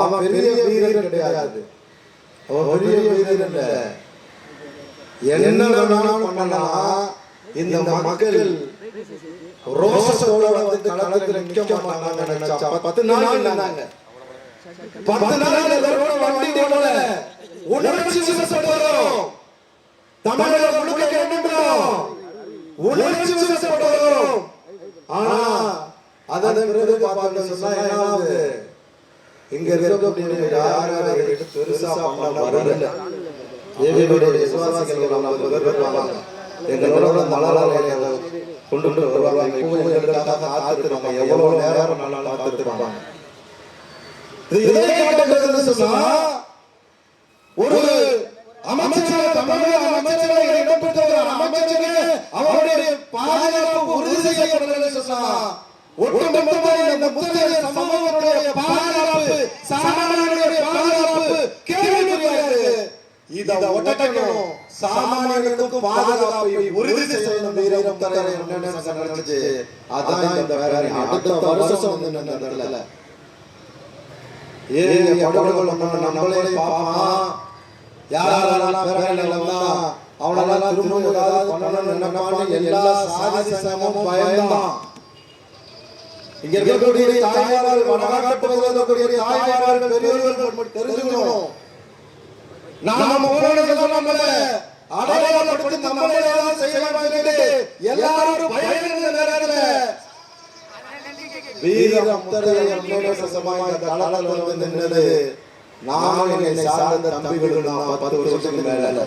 அவன் பெரிய வீரன் கிடையாது. அவன் பெரிய வீரன் இல்ல. என்ன வேணாலும் பண்ணலாம். இந்த மக்கள் ரோசத்தோட வந்து களத்துல நிக்க மாட்டாங்க நினைச்சா 10 நாள் இருந்தாங்க. 10 நாள் வண்டி ஓடல. உணர்ச்சி வசப்பட்டோம். தமிழக முழுக்க என்னன்றோம் உணர்ச்சி வசப்பட்டோம். ஆனா அதன் பிறகு பார்த்தா சொன்னா என்னாவது இங்க இருக்கக்கூடிய யாராவது எடுத்து பெருசா பண்ண வரல. ஏவியோட விசுவாசிகள் நம்ம வருவாங்க. எங்களோட நல்லால கொண்டு வருவாங்க. எங்களுக்காக காத்துறாங்க. எவ்வளவு நேரம் நல்லா காத்துறாங்க. இதை காட்டுகிறது சொன்னா ஒரு அமைச்சர் தமிழக அமைச்சரை இடம்பெற்ற ஒரு அமைச்சரே அவருடைய பாதுகாப்பு உறுதி செய்யப்படவில்லை சொன்னா ஒட்டுமொத்தமாக இந்த முத்தைய சமூகத்தினுடைய பாதுகாப்பு சாமானியனுடைய பாதுகாப்பு கேள்விக்குறியாகிறது. இத ஒட்டக்கணும். சாமானியனுக்கு பாதுகாப்பை உறுதி செய்யணும். வீரம் தர நினைச்சு அதான் இந்த பேரணி. அடுத்த வருஷம் வந்து நடந்ததுல ஏன் படுகொலை பண்ண நம்மளே பாப்பான். யாரெல்லாம் பேரணியில வந்தா அவனெல்லாம் திரும்ப ஏதாவது பண்ணணும்னு நினைப்பான்னு எல்லா சாதி சமமும் பயந்தான். இங்க இருக்கக்கூடிய தாய்மார்கள் வடகாட்டுவதற்குரிய தாய்மார்கள் பெரியவர்கள் தெரிஞ்சுக்கணும். நாம நம்மள அடையாளப்படுத்தி நம்மளே ஏதாவது செய்ய எல்லாரும் பயணிக்கிற நேரத்துல வீரம் தளத்தில் வந்து நின்னது நானும் என்னை சார்ந்த தம்பிகள் 10 வருஷத்துக்கு மேல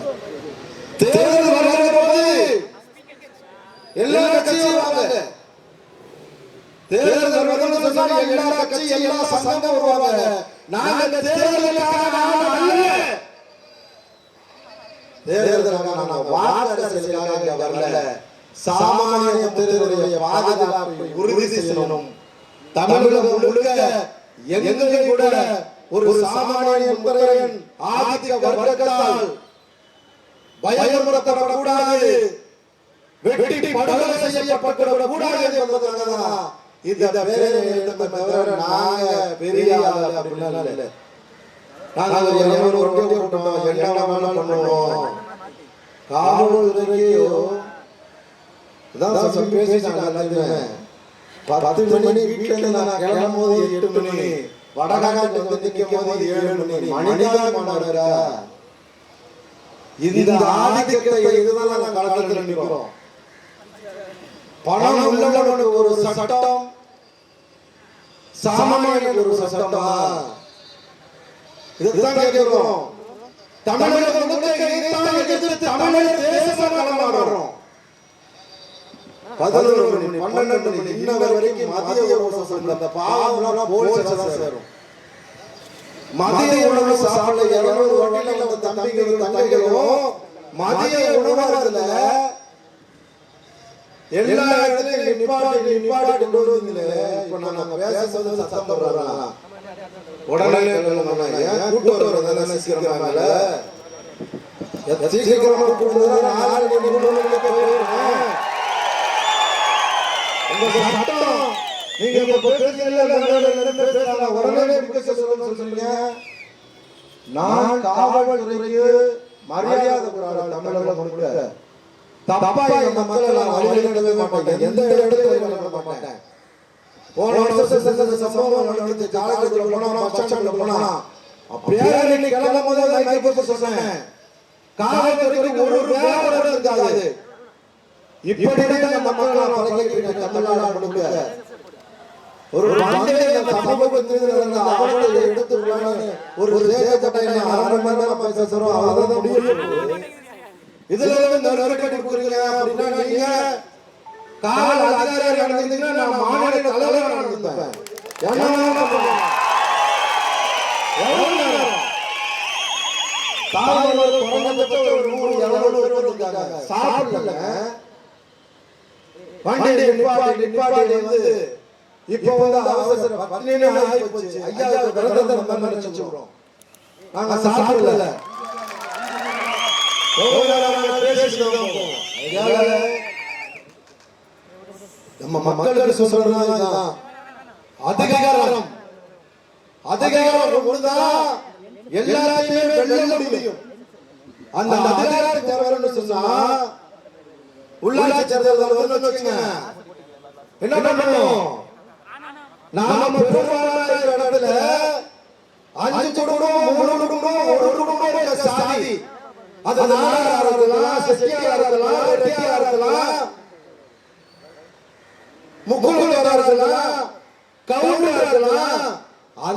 தேர்தல் வருகிற போது எல்லா கட்சியும் வருவாங்க. தேர்தல் வருகிறது சொன்னா எல்லா கட்சி எல்லா சங்கம் வருவாங்க. நாங்க தேர்தலுக்காக அல்ல, தேர்தலுக்கான வாக்குறுதிகளுக்காக வரல. சாமானிய மக்களுடைய பாதுகாப்பை உறுதி செய்யணும். தமிழகம் முழுக்க எங்கே கூட ஒரு சாமானிய முறையன் ஆதிக்க வர்க்கத்தால் பயமுறுத்தப்படக்கூடாது, வெட்டி படுகொலை செய்யப்படக்கூடாது என்பதற்காக இந்த பேரணியை தவிர நாங்க பெரிய ஆள் அப்படின்னா இல்லை. நாங்கள் ஒரு வண்டி ஓட்டணும், என்ன வேணாலும் பண்ணுவோம். காவல்துறையோ இதான் பேசிட்டாங்க எல்லாருமே. 10 மணி வீட்டுல நான் கிளம்பும் போது 8 மணி, வடகாட்டு வந்து நிற்கும் போது 7 மணி. மனிதன் மாணவரா இந்த ஆதிக்கத்தை இதுதான் நாங்கள் களத்தில் நிற்கிறோம். பணம் உள்ளவனுக்கு ஒரு சட்டம், சாமானியனுக்கு ஒரு சட்டமா? இதுதான் கேட்கிறோம். தமிழகம் முழுக்க இதைத்தான் எதிர்த்து தமிழர் தேசமாக களமாடுறோம். 11 மணி 12 மணி இன்ன வரைக்கும் மதிய உணவு சாப்பிட பாவம் போலீஸ் சேரும். மதிய உணவு சாப்பிட 200 வண்டியில வந்த தம்பிகளும் தங்கைகளும் மதிய உணவுல எல்லா இடத்துலயும் நிப்பாட்டி கொண்டு வருவீங்களே. இப்ப நாங்க பேசுறது சத்தம் போடுறாங்க. உடனே கூட்டு வரதானே சீக்கிரமாகல சீக்கிரமா கூட்டு நான் காவல்துறைக்கு மரியாதை தமிழக தப்பா இந்த மக்களை வழிநடத்தவே மாட்டேன். எந்த இடத்துல வழிநடத்த மாட்டேன். போன வருஷம் சம்பவம் நடந்துச்சு. காலேஜ்ல போனா பச்சாட்ல போனா அப்படியே கிளம்பும் போது மைக் போட்டு சொன்னேன், காவல்துறைக்கு ஒரு வேலை இருக்காது. இப்படிதான் இந்த மக்களை பழகிட்டு தமிழ்நாடு முழுக்க ஒரு அவனை எடுத்து ஒரு சேகப்பட்ட 1/2 மணி நேரம் பைசா தரும். அவ்வளவுதான் முடியும். இதுல நெருக்கடி கொடுக்குறீங்க அப்படின்னா நீங்க காவல் அதிகாரியா நடந்தீங்கன்னா நான் மாநில தலைவரா நடந்துப்பேன். சாப்பிடல வண்டி நிப்பாட்டி வந்து இப்ப வந்து அவசர பத்தினே ஆகி போச்சு. ஐயா விரதத்தை நினைச்சுக்கிறோம். நாங்க சாப்பிடல. நம்ம மக்களுக்கு சொல்றதுதான் அதிகாரம். அதிகாரம் ஒண்ணுதான் எல்லாத்தையுமே வெல்ல முடியும். அந்த அதிகாரம் தேவைன்னு சொன்னா உள்ளாட்சி தேர்தல் வந்து வச்சுங்க, என்ன பண்ணணும்? நாம பெரும்பாலான இடத்துல 5 குடும்பம் 3 குடும்பம் 1 குடும்பம் சாதி, அது நாடாரா இருக்கலாம், செட்டியாரா இருக்கலாம், ரெட்டியாரா இருக்கலாம், முக்குளத்தோரா இருக்கலாம், கவுண்டரா இருக்கலாம்,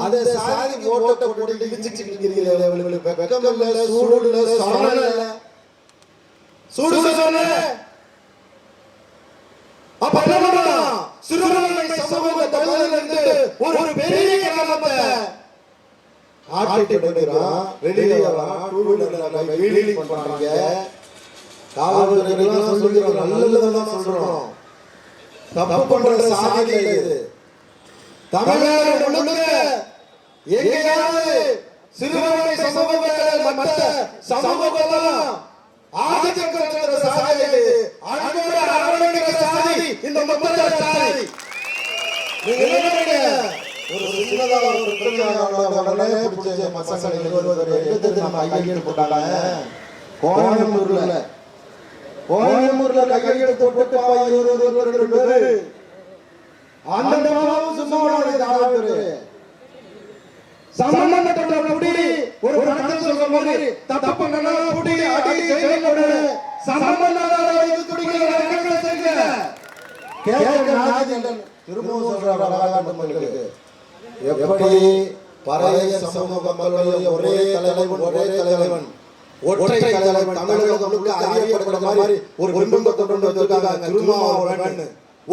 அந்த சாதி ஓட்ட போட்டு இடிச்சிட்டு இருக்கிறீங்களே, வெக்கம் இல்ல, சூடு இல்ல, சரண இல்ல, சூடு சொல்ல. அப்ப என்ன பண்ணலாம்? சிறுபான்மை சமூக தமிழிலிருந்து ஒரு பெரிய கிராமத்தை ஆட்டி படுகிறான், வெளியே வரான், டூ வீலர்ல வீலிங் பண்றாங்க. காவல்துறையெல்லாம் சொல்லிக்கிறோம், நல்லதுதான் சொல்றோம், தப்பு பண்ற சாதி இது. தமிழ்நாடு முழுக்க எங்கேயாவது சிறுபான்மை சமூகங்கள் மற்ற சமூகங்கள்லாம் ஆதிக்கப்படுகிற சாதி இது, அன்போடு அரவணைக்கிற சாதி இந்த முத்தர சாதி. நீங்க என்ன ஒரு சின்னதா ஒரு உடனே பிடிச்ச மசங்களை எடுத்து நம்ம கையெழுத்து போட்டாங்க. கோயம்பூர்ல கையெழுத்து போட்டு 22 பேரு அந்த சம்பந்தப்பட்ட புடி ஒரு படத்தில் சொல்ற மாதிரி தப்பு பண்ணா புடி அடி ஜெயிலோட சம்பந்தப்பட்ட துடிகளை நடக்க செய்யுங்க. கேட்க நாதிகள் திரும்பவும் சொல்றாங்க மக்களுக்கு, எப்படி பழைய சமூக மக்களுடைய ஒரே தலைவன் ஒற்றை தலைவன் தமிழகத்துக்கு அறியப்படுற மாதிரி ஒரு பிம்பத்தை கொண்டு வந்திருக்காங்க. திருமாவளவன்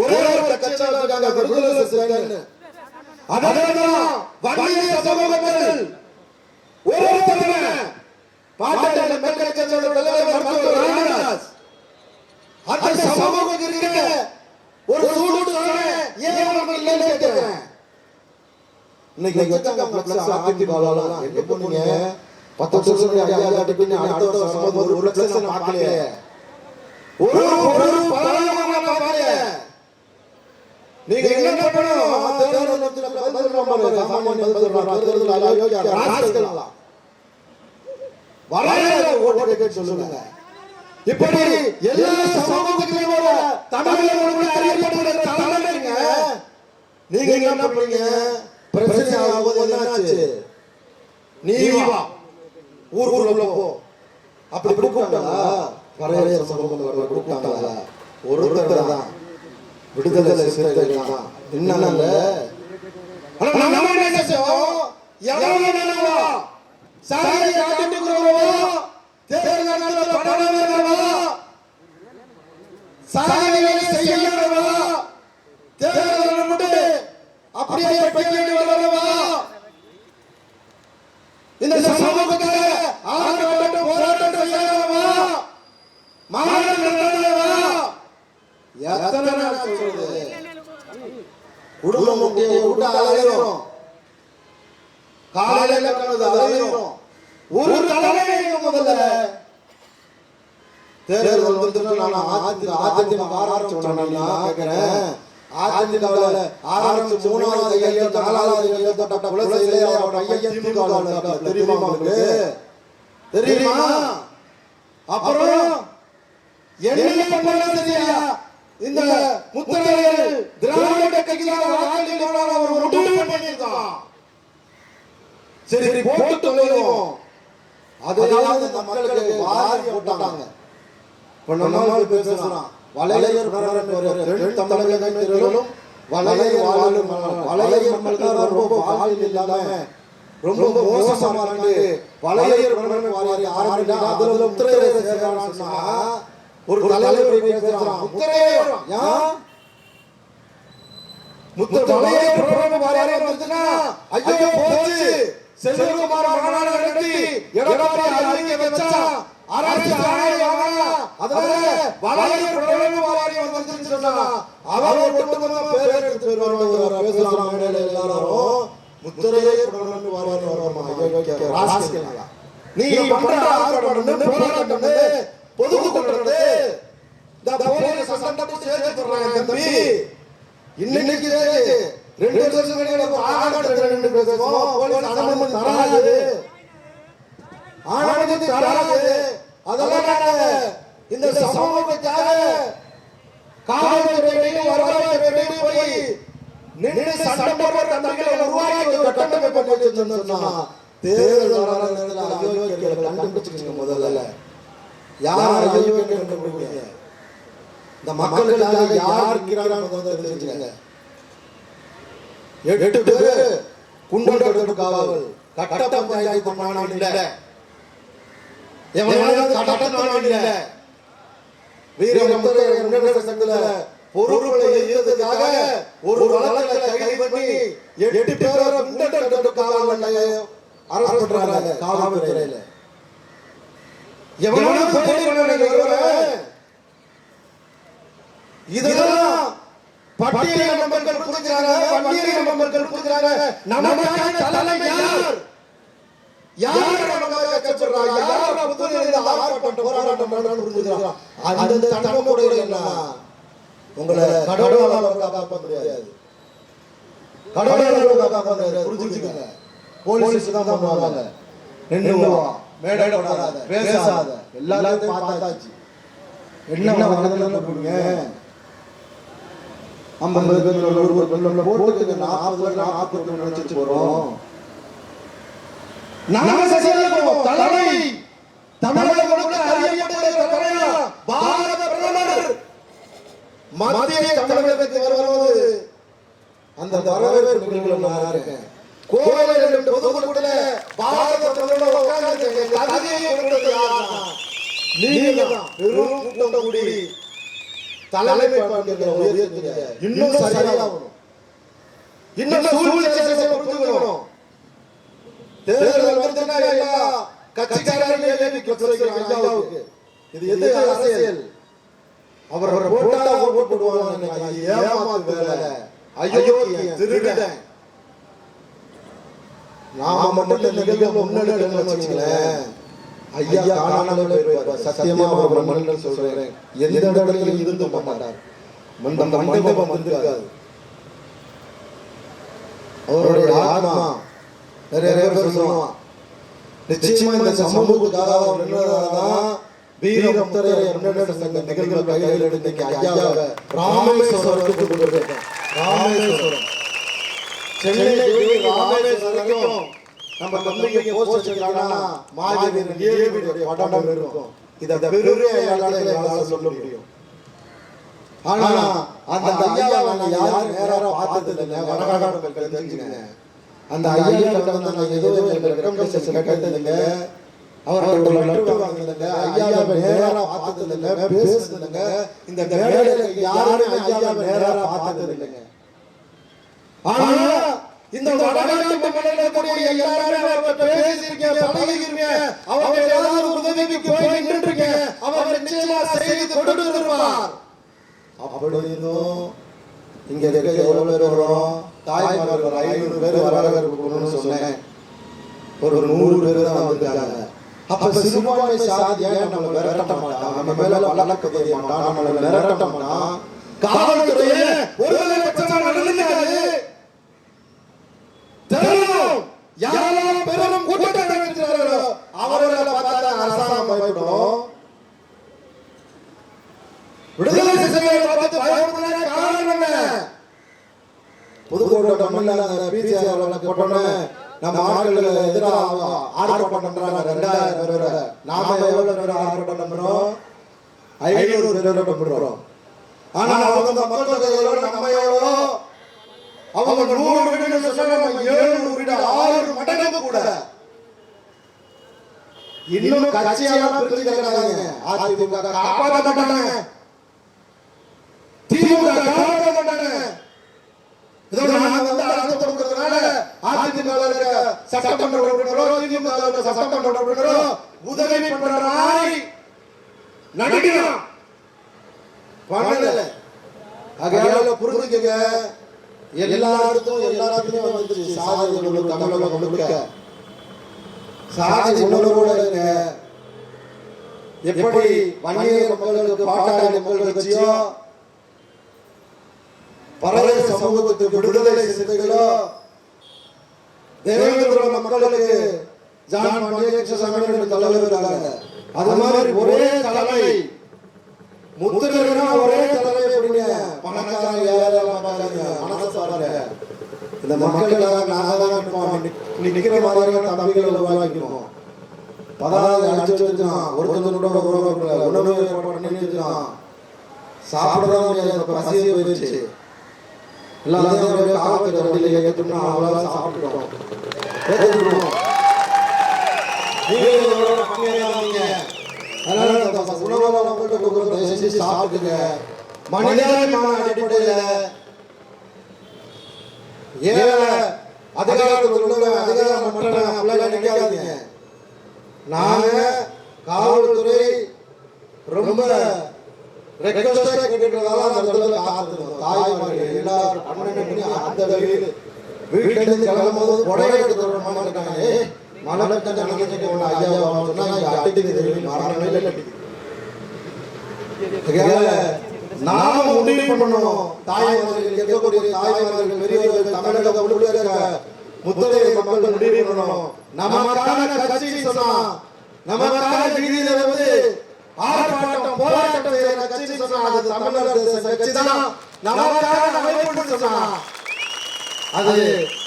ஒரே ஒரு கட்சியாக இருக்காங்க, விடுதலை சிறுத்தைகள். அதனாலதான் வன்னிய சமூகங்கள் ஒரே தலைவன் பாட்டாளி மக்கள் கட்சியோட தலைவர் மருத்துவர் ராமதாஸ், அந்த சமூகத்திற்கு ஒரு சூடு ஏன் அவர்கள் இல்லைன்னு கேட்கிறேன். இன்னைக்கு அதிமுக எங்க போனீங்க? 10 வருஷம் அடுத்த வருஷம் ஒரு லட்சம் பார்க்கலையே, ஒரு பார்க்கலையே. நீங்க என்ன பண்ணணும்? சொல்லுங்க. இப்படி எல்லா சமூகத்திலும் தமிழக அறியப்படுகிற தலைமைங்க. நீங்க என்ன பண்ணீங்க? பிரச்சனை ஆகுது, என்னாச்சு? நீ வா ஊருக்குள்ள போ, அப்படி கூப்பிட்டாங்களா? பழைய சமூகம் கூப்பிட்டாங்களா? ஒருத்தர் தான் விடுதலை சிறுத்தைகள் தான். என்னல்ல நம்ம என்ன செய்வோம்? எவனோ சாதி காட்டுக்குறவோ தேர்தல் நடத்த பணவோ சாதிகளை செய்யறவோ தேர்தல் முடி அப்படியே பையன் வரவோ இந்த சமூகத்துல ஆர்ப்பாட்டம் போராட்டம் செய்யறவோ மாநில நடத்துறவோ எத்தனை நாள் சொல்றது? குடும்பம் விட்டு அலைகிறோம், காலையில கலந்து அலைகிறோம். ஒரு தலைமை முதல்ல தேர்தல் வந்துட்டு அதிமுக ஆரம்பிச்சோம்னா கேட்கிறேன். அதிமுகவில் ஆரம்பிச்சு 3வது கையெழுத்து 4வது கையெழுத்து குலசையிலே அவரோட பையன் திமுக தெரியுமா உங்களுக்கு? தெரியுமா? அப்புறம் என்ன பண்ணலாம் தெரியா? இந்த முத்தரையர் திராவிட கட்சியாக வாக்களிக்கலாம் ஒரு முடிவு பண்ணியிருக்கான். சரி போட்டு தொலைவோம், அதாவது இந்த மக்களுக்கு வாரி போட்டாங்க. இப்ப நம்மால் பேசுறான் வளையர் தென் தமிழகத்திலும் வளையர் வாழும் வளையர் மக்கள் ரொம்ப வாழ்வில் இல்லாம ரொம்ப மோசமா இருக்கு. வளையர் வாரி ஆரம்பிச்சா அதுல முத்திரையர் சேர்க்கறான்னு சொன்னா ஒரு தலைவர் பேசுறான். முத்திரையர் யார்? வளையர் பிரபலம் வாரியாரே வந்துனா ஐயோ போச்சு. செல்வகுமார் மாநாடு நடத்தி எடப்பாடி அறிக்கை வச்சா அரசு ஆணையமா அதனால வளையர் பிரபலம் வாரி வந்துன்னு சொன்னா அவர் ஒட்டுமொத்தமா பேர் எடுத்து வருவாங்க. பேசலாம் மேடையில எல்லாரும் முத்திரையர் பிரபலம் வாரி வருவாங்க. ஐயோ ராஸ்கலா நீ பண்ற ஆர்ப்பாட்டம் போராட்டம் பொதுக்கூட்டறது இந்த போலீஸ் சட்டத்தை சேர்த்து சொல்றாங்க தம்பி. இன்னைக்கு 2 வருஷம் கழிச்சு பேசுவோம். போலீஸ் அனுமதி தராது, அனுமதி தராது. அதெல்லாம் நாங்க இந்த சமூகத்துக்காக காவல்துறையிலையும் வருவாய்த்துறையிலையும் போய் நின்று சட்டம் போடுற தம்பிகளை உருவாக்கி ஒரு கட்டமைப்பு வச்சிருந்தோம்னா தேர்தல் வர நேரத்தில் அயோக்கியர்களை கண்டுபிடிச்சுக்கோங்க. முதல்ல யார் அயோக்கியர்கள் கண்டுபிடிங்க. இந்த மக்களுக்காக யார் இருக்கிறாங்க தெரிஞ்சுக்கங்க. 8 பேர் குண்டர் காவல் கட்ட பஞ்சாயத்து மாநாடு இல்ல, கட்ட இல்ல, வீரமுத்திரை முன்னேற்ற சங்கத்துல பொறுப்புகளை ஏற்றதுக்காக ஒரு வழக்கை கைது பண்ணி 8 பேரை குண்டர் காவல் அரசு பண்றாங்க. காவல்துறையில இதெல்லாம் பட்டியல் நம்பர்கள் கொடுக்கிறாங்க, பட்டியல் நம்பர்கள் கொடுக்கிறாங்க. நமக்கான தலைமை யார்? யார் நமக்காக கஷ்டப்படுறாங்க? யார் புதுநிலை ஆர்ப்பாட்டம் போராட்டம் பண்ணாலும் புரிஞ்சுக்கிறாங்க. அந்த தன்மை கூட இல்லைன்னா உங்களை கடவுளால காப்பாற்ற முடியாது, கடவுளால காப்பாற்ற முடியாது. புரிஞ்சுக்கங்க. போலீஸ் தான் பண்ணுவாங்க. நின்று மேடை போடாத, பேசாத, எல்லாத்தையும் பார்த்தாச்சு. என்ன வளர்ந்து போடுங்க. 50 பேர் போட்டுக்கு 40 நினைச்சிட்டு போறோம். நாம செய்யணும். தலைமை தமிழக மக்கள் அறியப்படுகிற தலைவர் பாரத பிரதமர் மத்திய தமிழகத்துக்கு வரும்போது அந்த வரவேற்பு நிகழ்வுல நான் இருக்கேன். கோவையில் பொதுக்கூட்டத்துல பாரத பிரதமர் உட்கார்ந்து கதையை கொடுத்தது யாருன்னா நீங்க தான். பெரும் கூட்டம் கூடி தலைமை பண்புகளை உயர்த்துங்க. இன்னும் சரியாகணும், இன்னும் சூழ்நிலை புரிஞ்சுக்கணும். தேர்தல் வந்துச்சுன்னா எல்லா கட்சிக்காரர்களையும் கேள்வி கேட்கிறாங்க ஐயாவுக்கு. இது எது அரசியல்? அவர் போட்டா ஓட்டு போடுவாங்க. ஏமாத்து வேலை, அயோக்கியன், திருடன். நாம மட்டும் நிகழ்வு முன்னெடுக்கணும்னு வச்சுங்களேன், ஐயா காணாமலே போயிருப்பார். சத்தியமா ஒரு மன்னன் சொல்றேன், எந்த இடத்துலயும் இருந்து மாட்டார். மண்டபம் வந்திருக்காது. அவருடைய ஆத்மா நிறைய பேர் சொல்லுவான். நிச்சயமா இந்த சமூகத்துக்காக நின்றதால்தான் வீரமுத்திரை முன்னேற்ற சங்க நிகழ்வுகள் கையில் எடுத்து ஐயாவை ராமேஸ்வரத்துக்கு கொண்டு போயிருக்கேன். ராமேஸ்வரம், சென்னை ராமேஸ்வரம் நம்ம தம்பிக்கு போஸ்ட் வச்சிருக்காங்கன்னா மாவீரன் ஏவியுடைய படம் இருக்கும். இத பெருமையா என்னால சொல்ல முடியும். ஆனா அந்த ஐயாவை நான் யாரும் நேரா பார்த்தது இல்லை. வடகாடு மக்கள் தெரிஞ்சுக்கங்க. அந்த ஐயா கிட்ட வந்து நான் ஏதோ ரெக்கமெண்டேஷன் கேட்டது இல்லை, அவரோட லெட்டர் வாங்கினது, ஐயாவை நேரா பார்த்தது இல்லை, பேசுனது இல்லை. இந்த மேடையில யாரும் ஐயாவை நேரா பார்த்தது இல்லைங்க. ஆனா இந்த வடநாட்டு மண்ணில கூடிய எல்லாரும் அவர்கிட்ட பேசியிருக்கீங்க, பழகிருக்கீங்க, அவங்க ஏதாவது உதவிக்கு போய் நின்றுருக்கீங்க, அவர் நிச்சயமா செய்து கொடுத்திருப்பார். அப்படின்னும் இங்க இருக்க எவ்வளவு பேர் வரும்? தாய்மார்கள் 500 பேர் வரவேற்பு கொடுக்கணும்னு சொன்னேன். ஒரு 100 பேர் தான் வந்திருக்காங்க. அப்ப சிறுபான்மை சாதியை நம்ம விரட்ட மாட்டான், நம்ம மேல வழக்கு பதிய மாட்டான், நம்மள விரட்ட மாட்டான். காவல்துறையே ஒருவேளை பட்சமா நடந்துக்காது. யாரெல்லாம் பெரும் கூட்டம் நடத்துகிறார்களோ அவர்களை பார்த்தா அரசாங்கம் பயப்படும். விடுதலை சிறுத்தைகளை பார்த்து பயப்படுற காரணம் என்ன? புதுக்கோட்டை தமிழ்ல பிசிஆர் வழக்கு போட்டோன்னு நம்ம ஆட்கள் எதிராக ஆர்ப்பாட்டம் பண்றாங்க. 2000 பேர். நாம எவ்வளவு பேர் ஆர்ப்பாட்டம் பண்றோம்? 500 பேர் பண்றோம். ஆனா அவங்க மக்கள் நம்ம எவ்வளோ? அவங்க 100 வீடு சொன்னா 700 வீடு, 6 மடங்கு கூட. இன்னும் கட்சியெல்லாம் பிரிச்சுக்கிறாங்க. அதிமுக காப்பாற்ற மாட்டாங்க, திமுக காப்பாற்ற மாட்டாங்க. இதோட நாங்க வந்து அரசு கொடுக்கிறதுனால அதிமுக சட்டமன்ற உறுப்பினரோ திமுக சட்டமன்ற உறுப்பினரோ உதவி பண்ற மாதிரி நடிக்கிறோம். பண்ணல. ஆகையால புரிஞ்சுக்கங்க. எல்லாருக்கும் எல்லாத்துலயும் வந்துச்சு சாதி உணர்வு. தமிழகம் முழுக்க சாதி உணர்வோட இருங்க. எப்படி வன்னியர் மக்களுக்கு பாட்டாளி மக்கள் கட்சியோ பறைய சமூகத்துக்கு விடுதலை சிறுத்தைகளோ தேவேந்திர மக்களுக்கு ஜான் பாண்டியன் தலைவர் இருக்காங்க. அது மாதிரி ஒரே தலைமை முத்திரனா ஒரே தலைமை எப்படிங்க பணக்காரங்க ஏழைலாம் பாருங்க மனசை பாருங்க. இந்த மக்களுக்காக நாங்க தான் நிக்கிற மாதிரியான தம்பிகளை உருவாக்கிருக்கோம். பதாவது அடிச்சு வச்சுக்கலாம், ஒருத்தனோட உணவு பண்ணி வச்சுக்கலாம், சாப்பிடதான் முடியாது, பசியே போயிடுச்சு. எல்லாத்தையும் காவல்துறை வண்டியில ஏற்றோம்னா அவங்களால சாப்பிட்டுட்டோம். சாப்பிடுங்க. மனிதாபிமான அடிப்படையில அதிகாரத்துக்கு நாங்க காவல்துறை ரொம்ப ரெக்வெஸ்டா கேட்டுறதால அந்த இடத்துல காத்துறோம். தாய்மார்கள் எல்லாரும் 12 மணி அந்த வீட்டுல இருந்து கிளம்பும்போது உடனே எடுத்துறோம் இருக்காங்க. மழை நினைக்கிட்டு ஐயா சொன்னா அடிக்குது மரணமே அடிக்குது. நாம முடிவு பண்ணணும். தாய்மார்கள் இருக்கக்கூடிய தாய்மார்கள் பெரியவர்கள் தமிழக உள்ள முத்தரைய மக்கள் முடிவு பண்ணணும். நமக்கான கட்சி சொன்னா நமக்கான வீதியில வந்து ஆர்ப்பாட்டம் போராட்டம் செய்யற கட்சி சொன்னா அது தமிழக கட்சி தான். நமக்கான அமைப்பு சொன்னா அது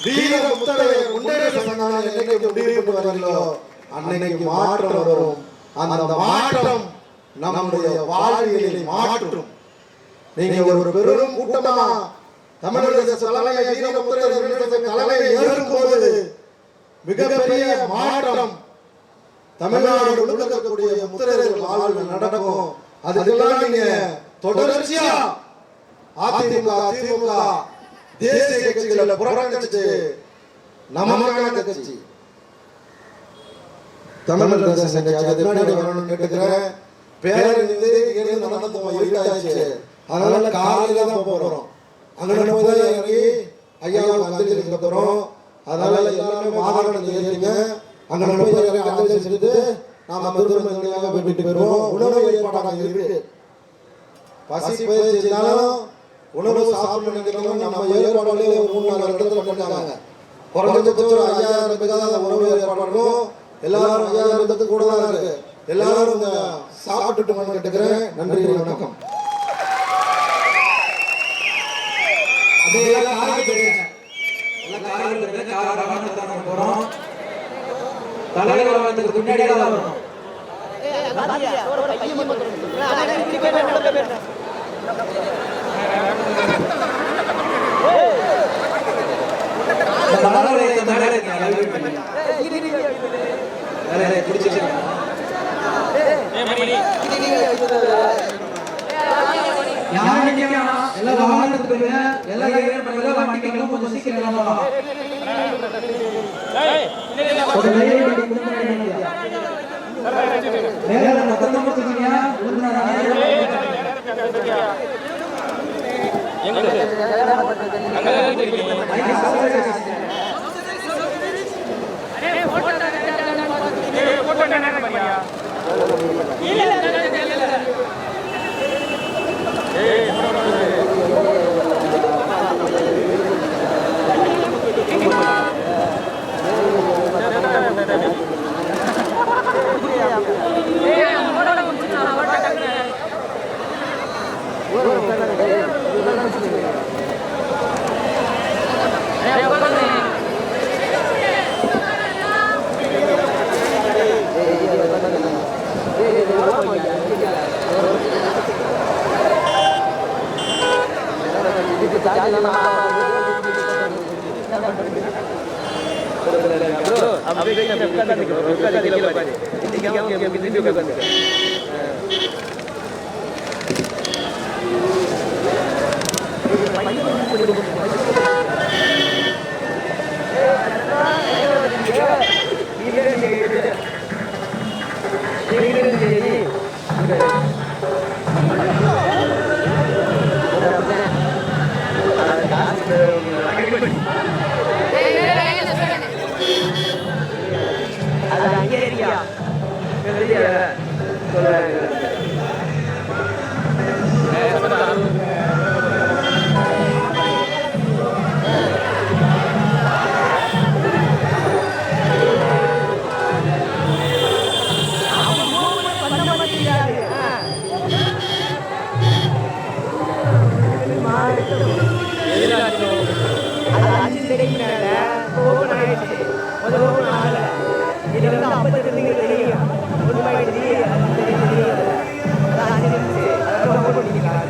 வீர முத்தரைய குண்டரை சொன்னாங்க. என்னைக்கு முடிவு பண்ணுவார்களோ அன்னைக்கு மாற்றம் வரும். அந்த மாற்றம் நம்முடைய வாழ்வியலை மாற்றும். நீங்க ஒரு பெரும் கூட்டமா தமிழக தலைமை வீர முத்தரைய தலைமையை ஏற்கும்போது மிகப்பெரிய மாற்றம் தமிழ்நாடு இருக்கக்கூடிய முத்திரையர்கள் வாழ்வில் நடக்கும். அதுக்கெல்லாம் நீங்க தொடர்ச்சியா அதிமுக திமுக தேசிய கட்சிகளை புறக்கணிச்சு நமக்கான கட்சி தமிழக தேச கட்சி வரணும்னு கேட்டுக்கிறேன். பேருந்து இருந்து நடந்து இருட்டாச்சு. அதனால காலையில தான் போறோம். அங்கே போய் இறங்கி ஐயாவுக்கு அஞ்சலி செலுத்த போறோம். அதனால எல்லாருமே வாகனம் ஏறிங்க. அங்கே போய் இறங்கி அஞ்சலி செலுத்திட்டு நாம திரும்ப வீட்டுக்கு போயிடுவோம். உணவு ஏற்பாடாக இருக்கு. பசி பயிற்சினாலும் உணவு சாப்பிடணும். நம்ம ஏற்பாடுகளே 3-4 இடத்துல பண்ணிருக்காங்க. குறைஞ்சபட்சம் ஒரு 5000 பேருக்கு உணவு ஏற்பாடும். எல்லாரும் 5000 கூட தான் இருக்கு. எல்லாரும் சாப்பிட்டுட்டு கேட்டுக்கிறேன். நன்றி, வணக்கம். இதுல வந்து 52 தெரியும். உண்மை தெரியும். அதான் அனுசரிச்சு அதை ஓட் பண்ணிக்கலாம்.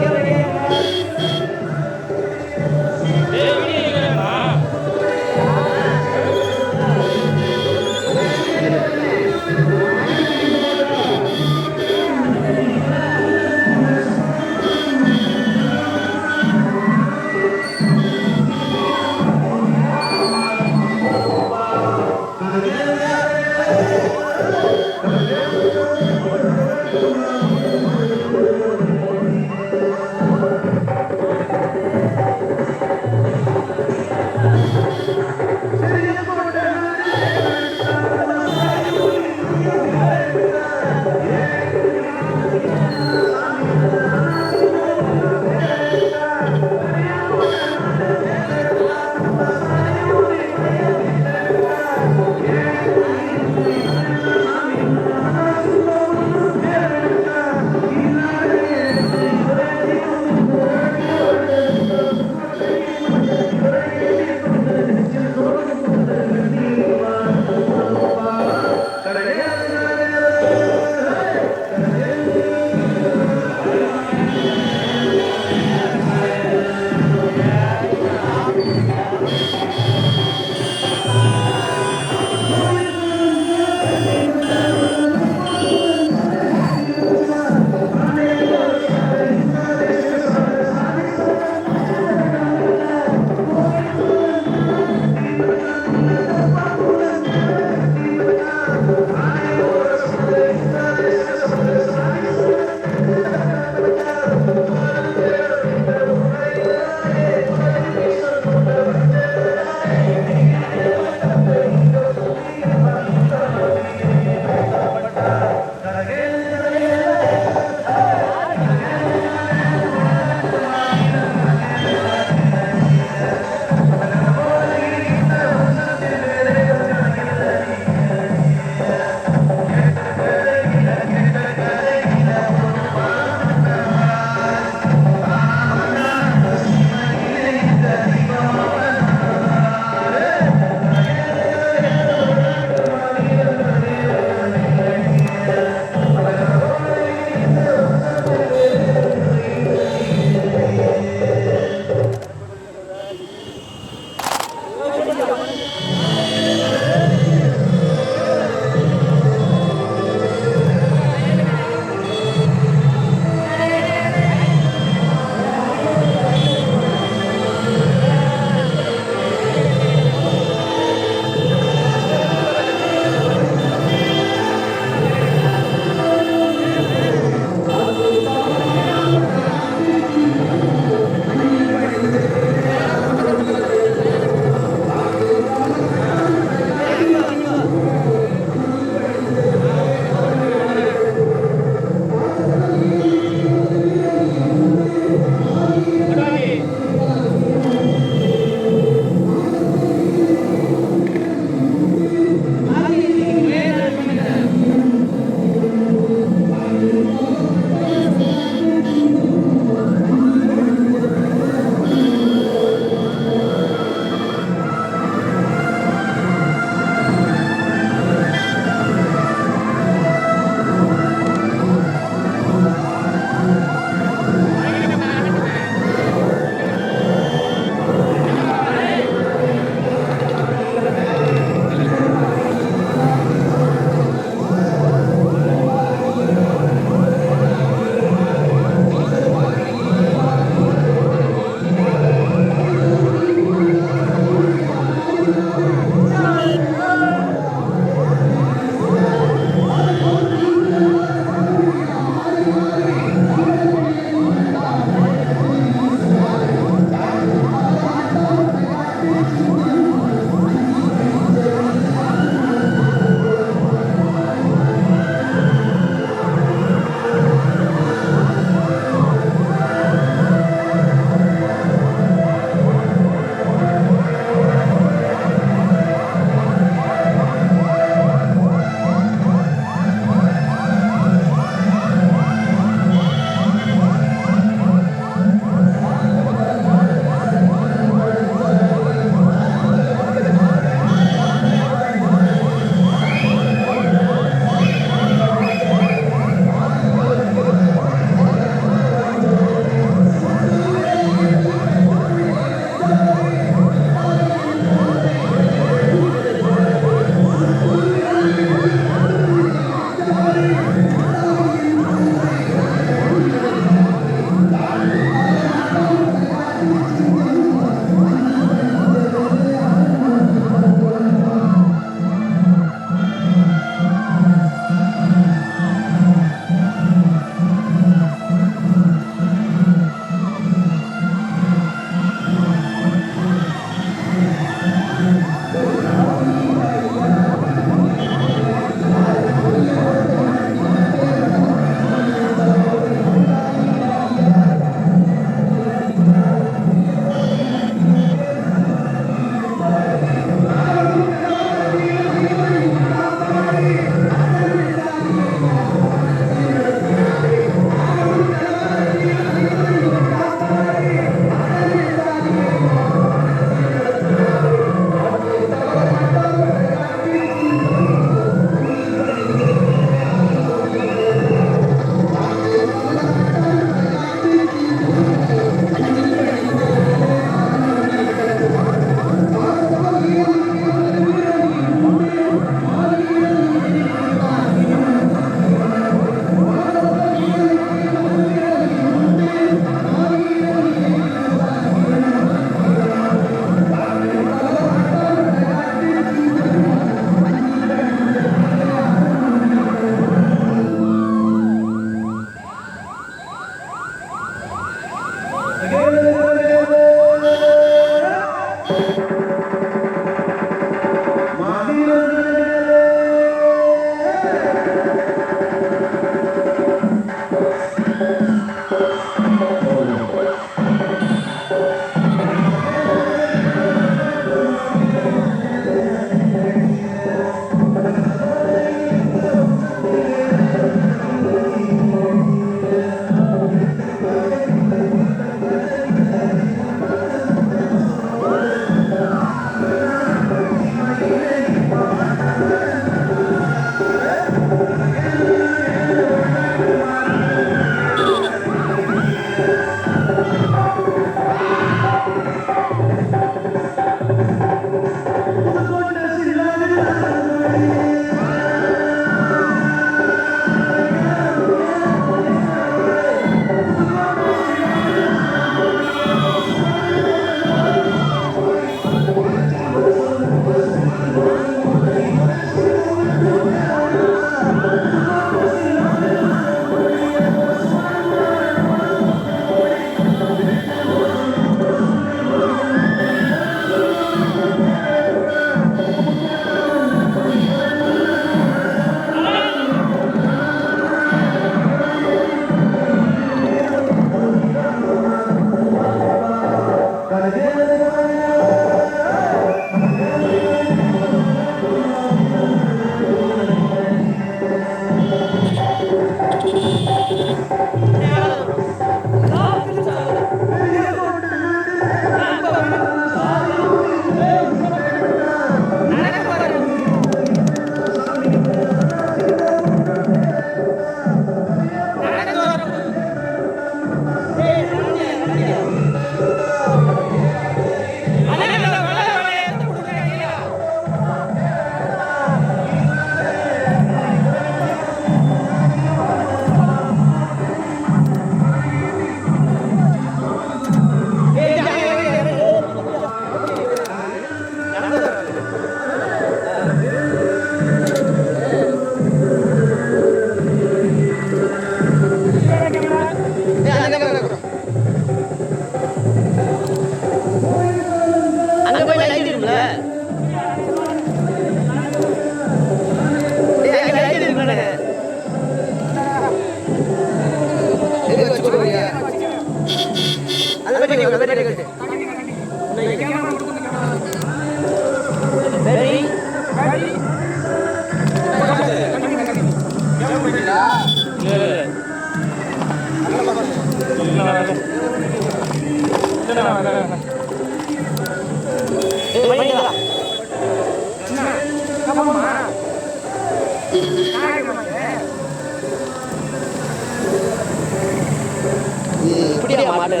இப்படியா மாட்டு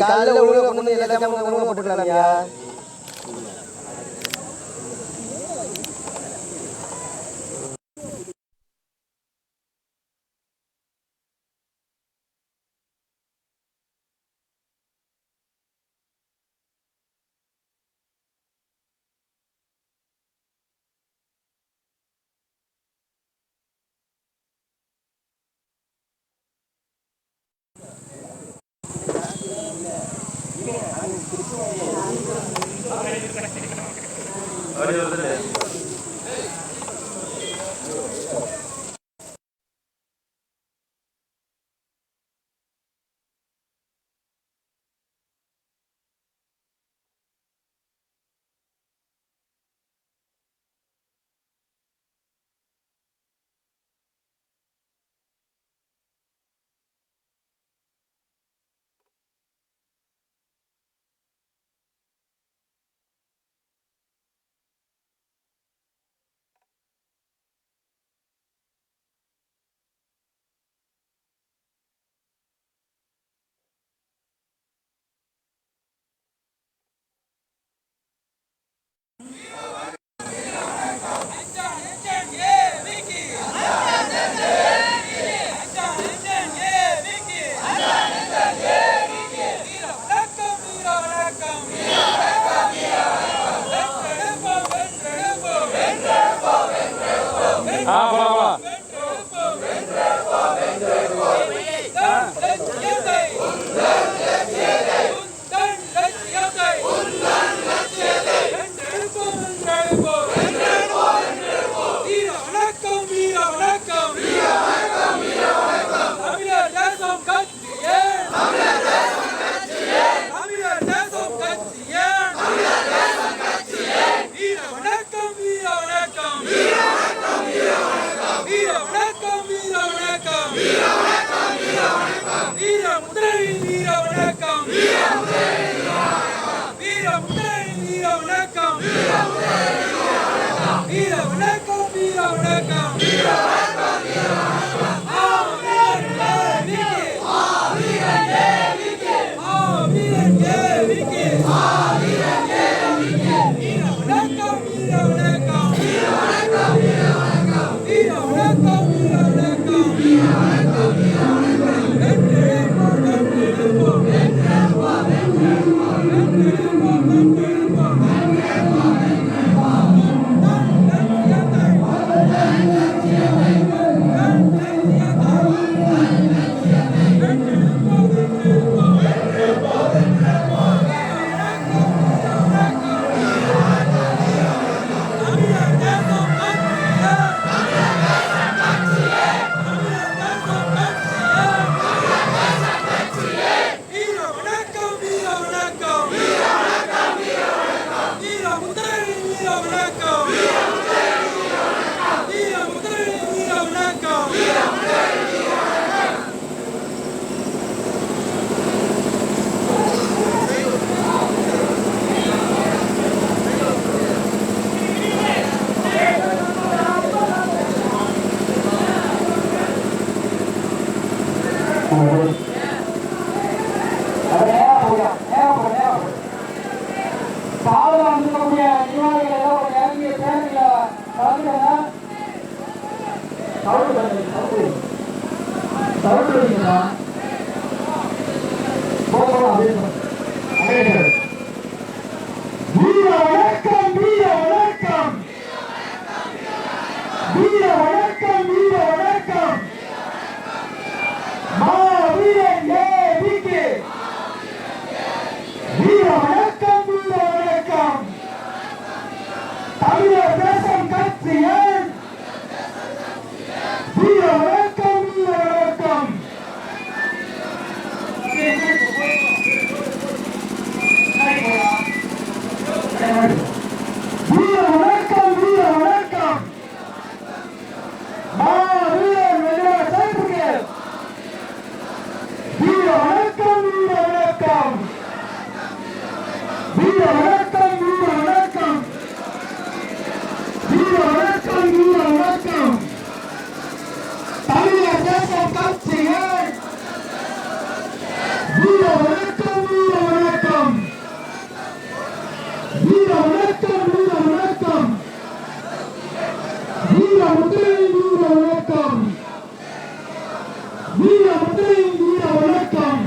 காலையில் ஒழுங்காக கொண்டு எல்லாத்தையும் ஒழுங்காக போட்டுக்கலாம்யா. தமிழர் தேசம் கட்சியின் வீர வணக்கம் வீர வணக்கம். வீர வணக்கம் வீர வணக்கம். மாவீரர் மெதுவாக சென்றுங்க. வீர வணக்கம் வீர வணக்கம். வீர வணக்கம் வீர வணக்கம். வீர வணக்கம் வீர வணக்கம். தமிழர் தேசம் கட்சியின் வீர வணக்கம் வீர வணக்கம். வீர வணக்கம் வீர வணக்கம். வீர முத்திரை வீர வணக்கம். வீர முத்திரை வீர வணக்கம்.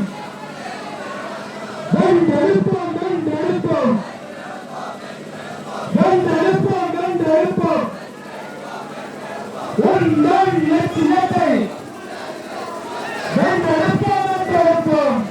வென்றெடுப்போம் வென்றெடுப்போம். வென்றெடுப்போம் வென்றெடுப்போம். ஒன்றன் லட்சியத்தை வென்றெடுப்போம் வென்றெடுப்போம்.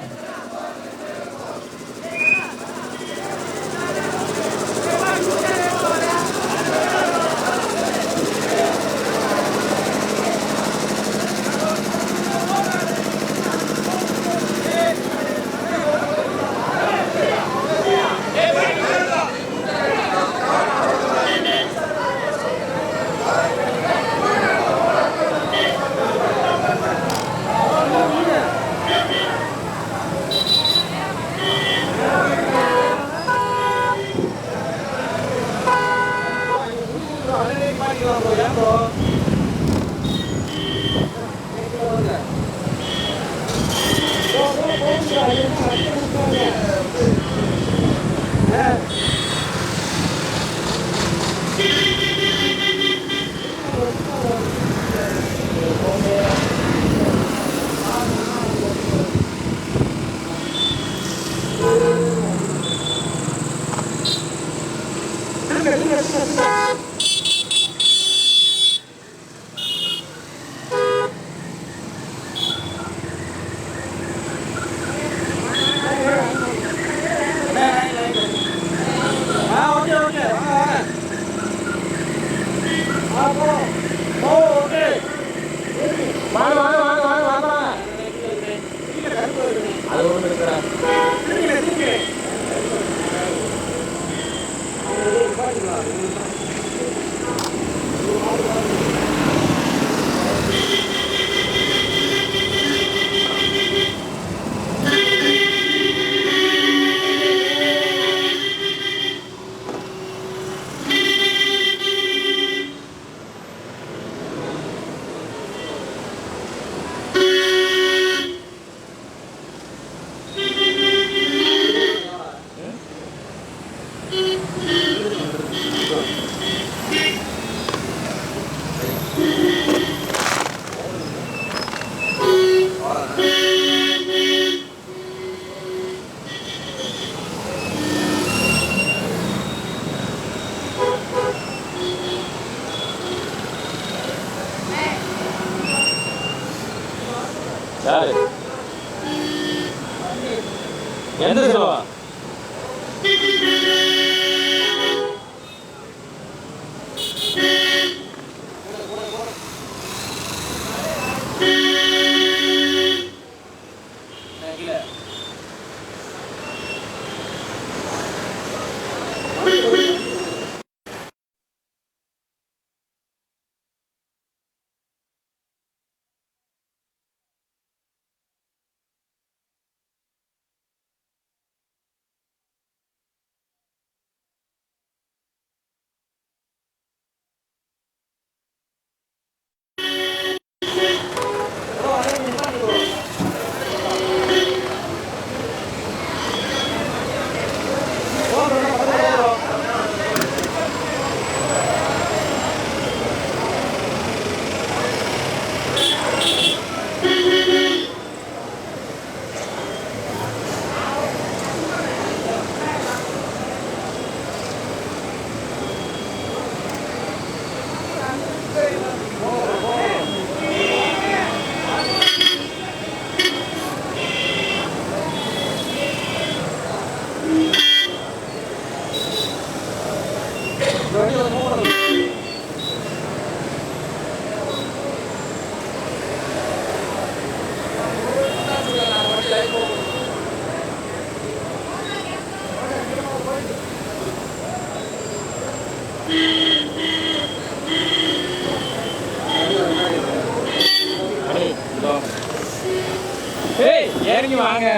யாரு எந்த செல்வா வாங்க.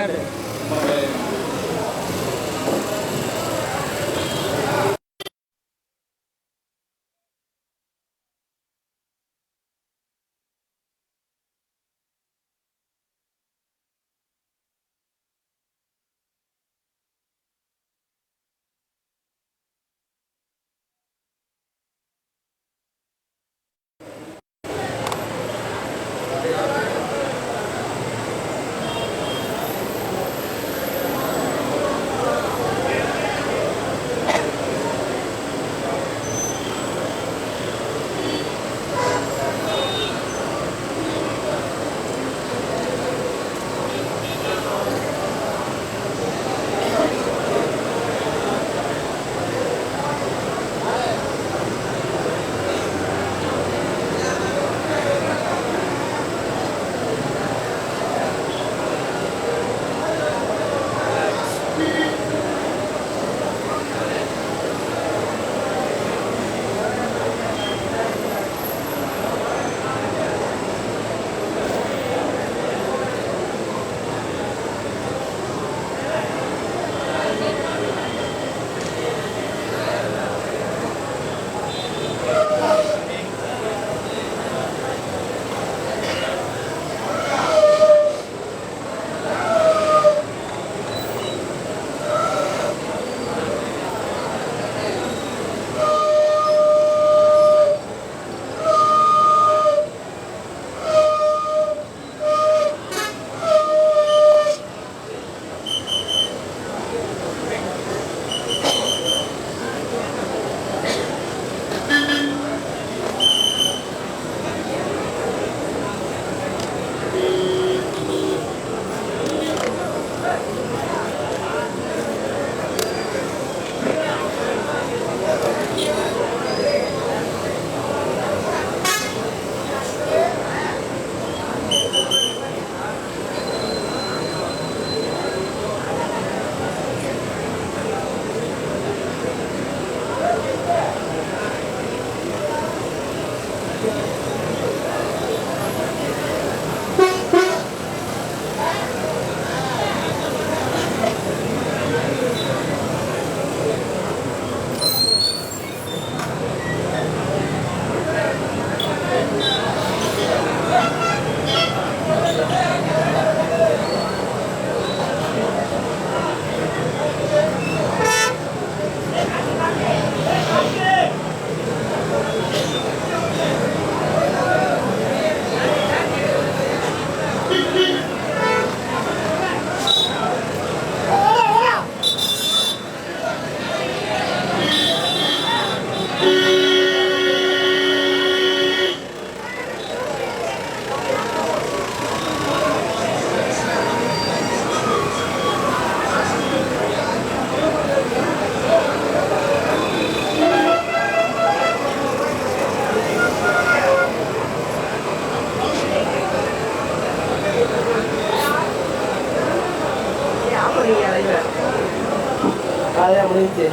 அதெல்லாம் முடிஞ்சு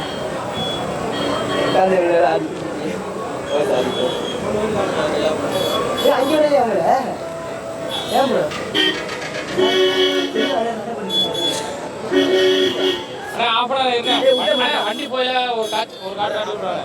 அங்கே விளையாங்க ஏன் ப்ரோ வண்டி போயில ஒரு காட்டு விட்டுருவாங்க.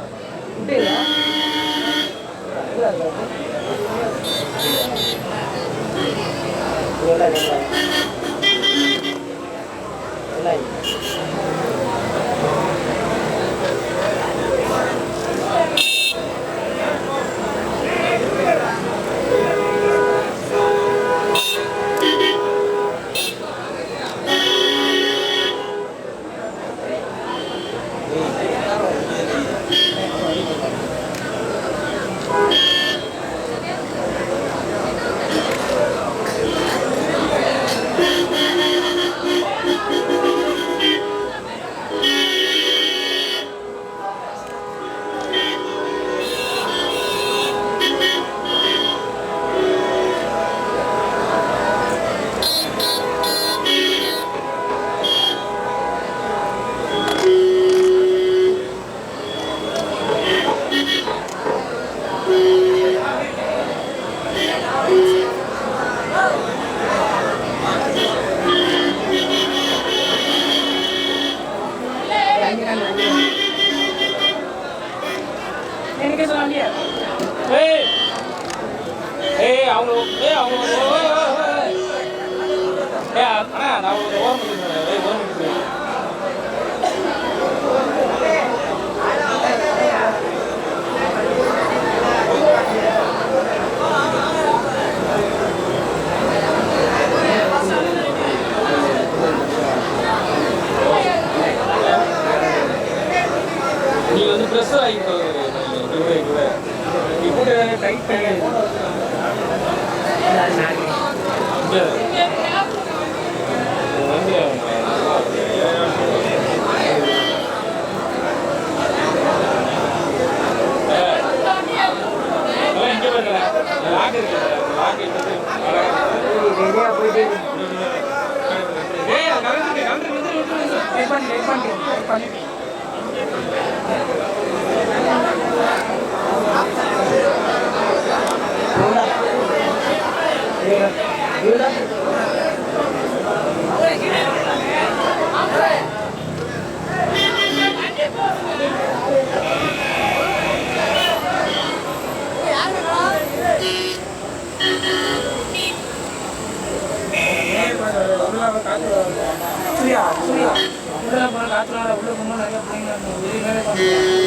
இங்க ஏய் ஏய் அவங்க ஏய் அவங்க ஏய் அண்ணா நான் ஒரு ஓரம் பண்ணிக்கிறேன் ஏய் ஓரம் பண்ணிக்கிறேன் நீ வந்து ப்ரெஸ் ஆகிட்டு இப்போ டைட் பண்ணி இங்கே வரல லாக் இருக்கு லாக் எடுத்து ரெடியா போயிட்டு ஏய் கலந்து வெயிட் பண்ணி சூர்யா உள்ள போன காத்துல உள்ள போகும்போது நிறைய பிள்ளைங்க